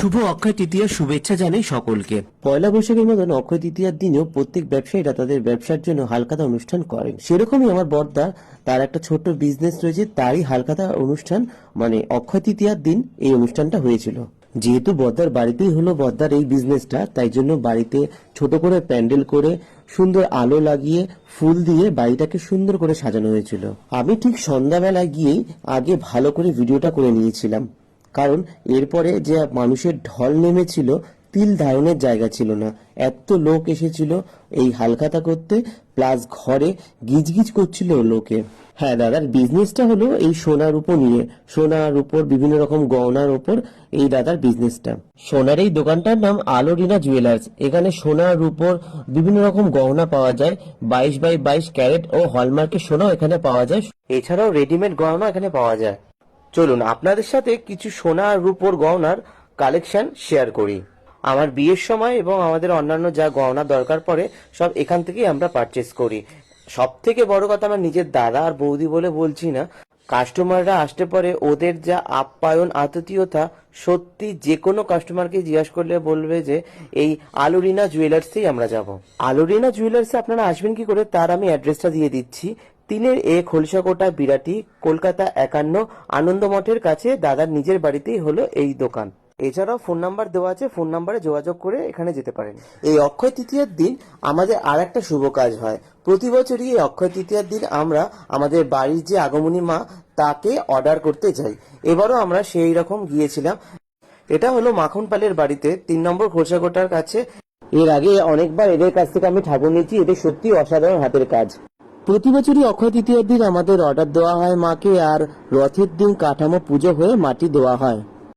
শুভ অক্ষয় তৃতীয়ার শুভেচ্ছা জানাই সকলকে। পয়লা বৈশাখের মতন অক্ষয় তৃতীয়ার দিনেও প্রত্যেক ব্যবসায়ীরা তাদের ব্যবসার জন্য হালখাতা অনুষ্ঠান করেন। সেরকমই আমার বড়দা, তার একটা ছোট্ট বিজনেস রয়েছে, তারই হালখাতা অনুষ্ঠান মানে অক্ষয় তৃতীয়ার দিন এই অনুষ্ঠানটা হয়েছিল। যেহেতু বড়দার বাড়িতেই হলো বড়দার এই বিজনেসটা, তাই জন্য বাড়িতে ছোট করে প্যান্ডেল করে সুন্দর আলো লাগিয়ে ফুল দিয়ে বাড়িটাকে সুন্দর করে সাজানো হয়েছিল। আমি ঠিক সন্ধ্যাবেলায় গিয়েই আগে ভালো করে ভিডিওটা করে নিয়েছিলাম, কারণ এরপরে যে মানুষের ঢল নেমেছিল তিল ধারণের জায়গা ছিল না। এত লোক এসেছিল এই হালখাতা করতে, প্লাস ঘরে গিজগিজ করছিল লোকে। হ্যাঁ, দাদার বিজনেসটা হলো এই সোনার উপর নিয়ে, সোনার উপর বিভিন্ন রকম গয়নার উপর এই দাদার বিজনেসটা। সোনার এই দোকানটার নাম আলোরিনা জুয়েলার্স। এখানে সোনার উপর বিভিন্ন রকম গহনা পাওয়া যায়, 22x22 ক্যারেট ও হলমার্কের সোনাও এখানে পাওয়া যায়। এছাড়াও রেডিমেড গহনা এখানে পাওয়া যায়। চলুন আপনাদের সাথে কিছু সোনা আর রূপোর গহনার কালেকশন শেয়ার করি। আমার বিয়ের সময় এবং আমাদের অন্যান্য যা গহনা দরকার পড়ে সব এখান থেকেই আমরা পারচেস করি। সব থেকে বড় কথা, আমার নিজের দাদা আর বৌদি বলে বলছি না, কাস্টমাররা আসতে পারে ওদের যা আপ্যায়ন আতিথেয়তা, সত্যি যে কোনো কাস্টমারকে জিজ্ঞাসা করলে বলবে যে এই আলোরিনা জুয়েলার্সেই আমরা যাব। আলোরিনা জুয়েলার্সে আপনারা আসবেন কি করে তার আমি অ্যাড্রেসটা দিয়ে দিচ্ছি। 3-এ খোলসাকোটা, বিরাটি, কলকাতা 51, আনন্দ মঠের কাছে দাদার নিজের বাড়িতেই হলো এই দোকান। এছাড়াও ফোন নাম্বার দেওয়া আছে, ফোন নাম্বারে যোগাযোগ করে এখানে যেতে পারেন। এই অক্ষয় তৃতীয়ার দিন আমাদের আর একটা শুভ কাজ হয়। প্রতি বছরই এই অক্ষয় তৃতীয়ার দিন আমরা আমাদের বাড়ির যে আগমনী মা তাকে অর্ডার করতে যাই। এবারও আমরা সেই রকম গিয়েছিলাম। এটা হলো মাখন পালের বাড়িতে, 3 নম্বর খোলসাকোটার কাছে। এর আগে অনেকবার এদের কাছ থেকে আমি ঠাকুর নিয়েছি, এদের সত্যি অসাধারণ হাতের কাজ। প্রতি বছরই অক্ষয় তৃতীয়ার দিন আমাদের অর্ডার দেওয়া হয় মাকে, আর রথের দিন কাঠামো পুজো হয়ে মাটি দেওয়া হয়।